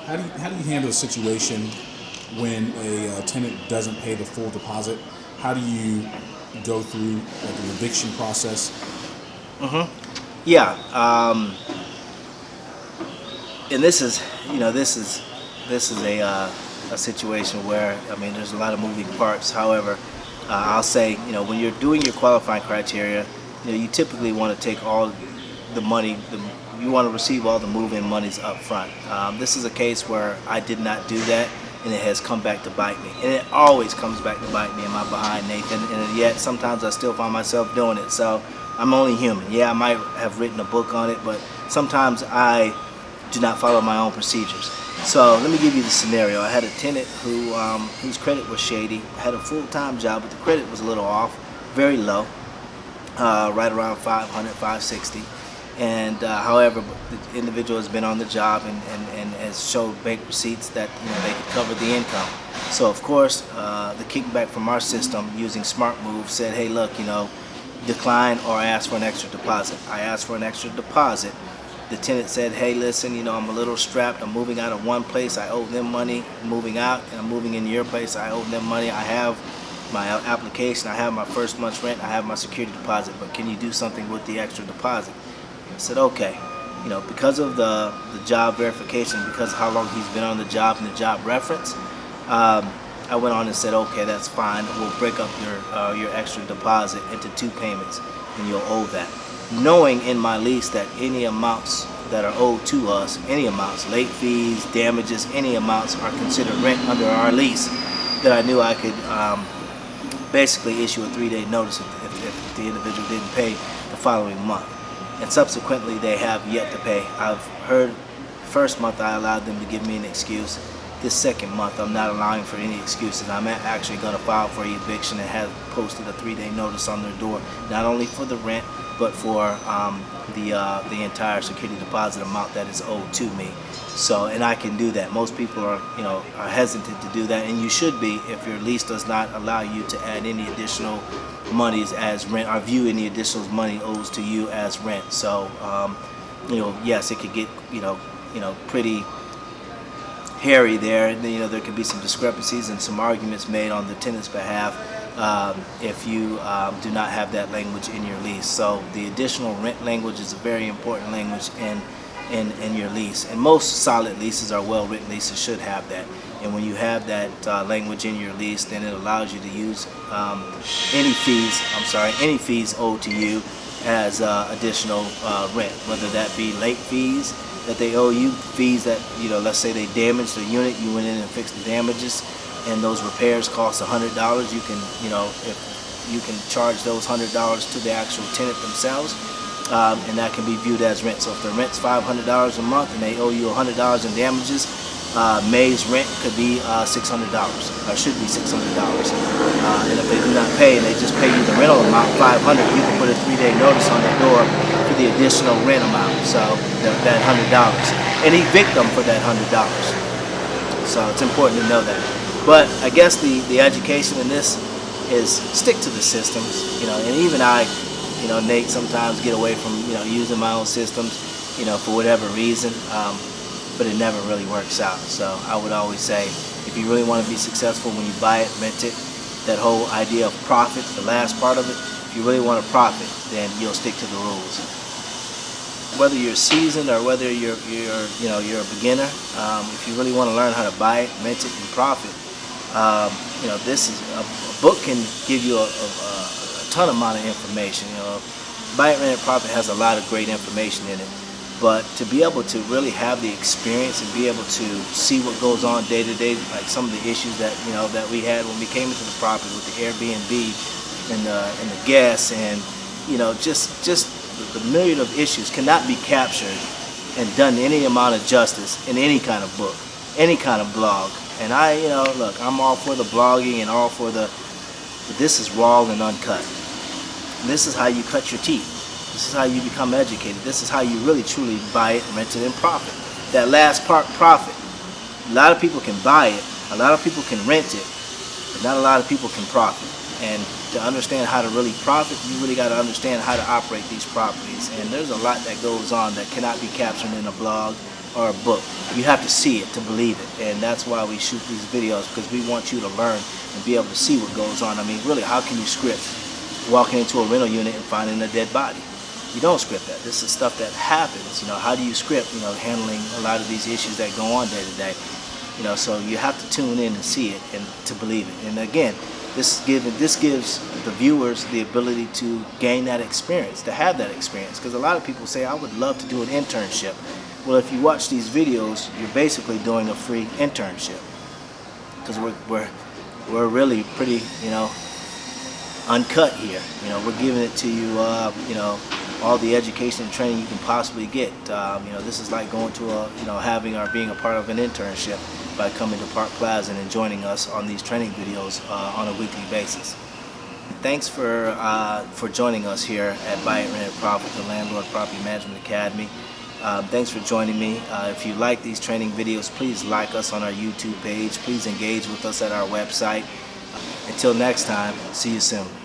how do you handle a situation when a tenant doesn't pay the full deposit? How do you go through like the eviction process? Yeah, and this is a situation where, I mean, there's a lot of moving parts. However, I'll say, when you're doing your qualifying criteria, you typically want to take all the money, you want to receive all the move-in monies up front. This is a case where I did not do that, and it has come back to bite me. And it always comes back to bite me in my behind, Nathan, and yet sometimes I still find myself doing it. So I'm only human. Yeah, I might have written a book on it, but sometimes I do not follow my own procedures. So let me give you the scenario. I had a tenant whose credit was shady, had a full-time job, but the credit was a little off, very low, right around 500, 560. And however, the individual has been on the job and has showed bank receipts that they could cover the income. So of course, the kickback from our system using Smart Move said, hey, look, decline or ask for an extra deposit. I asked for an extra deposit. The tenant said, hey, listen, I'm a little strapped. I'm moving out of one place. I owe them money. Moving out, and I'm moving into your place. I owe them money. I have my application. I have my first month's rent. I have my security deposit. But can you do something with the extra deposit? I said, okay. Because of the job verification, because of how long he's been on the job and the job reference, I went on and said, okay, that's fine. We'll break up your extra deposit into 2 payments, and you'll owe that. Knowing in my lease that any amounts that are owed to us, any amounts, late fees, damages, any amounts are considered rent under our lease, that I knew I could basically issue a 3-day notice if the individual didn't pay the following month. And subsequently, they have yet to pay. I've heard first month I allowed them to give me an excuse. This second month, I'm not allowing for any excuses. I'm actually going to file for eviction and have posted a 3-day notice on their door, not only for the rent, but for the entire security deposit amount that is owed to me. So, and I can do that. Most people are hesitant to do that, and you should be if your lease does not allow you to add any additional monies as rent, or view any additional money owes to you as rent. So, yes, it could get pretty hairy there. There could be some discrepancies and some arguments made on the tenant's behalf if you do not have that language in your lease. So the additional rent language is a very important language in your lease, and most solid leases or well-written leases should have that. And when you have that language in your lease, then it allows you to use any fees owed to you as additional rent, whether that be late fees that they owe you, fees that, let's say they damaged the unit, you went in and fixed the damages, and those repairs cost $100. You can, if you can charge those $100 to the actual tenant themselves, and that can be viewed as rent. So if the rent's $500 a month and they owe you $100 in damages, May's rent could be $600, or should be $600. And if they do not pay and they just pay you the rental amount, $500, you can put a 3-day notice on the door for the additional rent amount, so that $100, and evict them for that $100. So it's important to know that. But I guess the education in this is stick to the systems, and even I, Nate, sometimes get away from, using my own systems, for whatever reason, but it never really works out. So I would always say, if you really want to be successful when you buy it, rent it, that whole idea of profit, the last part of it, if you really want to profit, then you'll stick to the rules. Whether you're seasoned or whether you're a beginner, if you really want to learn how to buy it, rent it, and profit, this is a book can give you a ton amount of information. Buy it, rent it, profit has a lot of great information in it. But to be able to really have the experience and be able to see what goes on day to day, like some of the issues that that we had when we came into the property with the Airbnb and the guests, and just the myriad of issues cannot be captured and done any amount of justice in any kind of book, any kind of blog. And look, I'm all for the blogging and all for but this is raw and uncut. This is how you cut your teeth. This is how you become educated. This is how you really truly buy it, rent it, and profit. That last part, profit. A lot of people can buy it, a lot of people can rent it, but not a lot of people can profit. And to understand how to really profit, you really got to understand how to operate these properties. And there's a lot that goes on that cannot be captured in a blog, or a book. You have to see it to believe it, and that's why we shoot these videos, because we want you to learn and be able to see what goes on. I mean, really, how can you script walking into a rental unit and finding a dead body? You don't script that. This is stuff that happens. You know, how do you script, you know, handling a lot of these issues that go on day to day? You know, so you have to tune in and see it and to believe it. And again, this gives the viewers the ability to gain that experience, to have that experience. Because a lot of people say, I would love to do an internship. Well, if you watch these videos, you're basically doing a free internship. Because we're really pretty, you know, uncut here. You know, we're giving it to you, you know, all the education and training you can possibly get. You know, this is like going to a, you know, having or being a part of an internship by coming to Park Plaza and joining us on these training videos on a weekly basis. Thanks for joining us here at Buy It, Rent It, Profit, the Landlord Property Management Academy. Thanks for joining me. If you like these training videos, please like us on our YouTube page. Please engage with us at our website. Until next time, see you soon.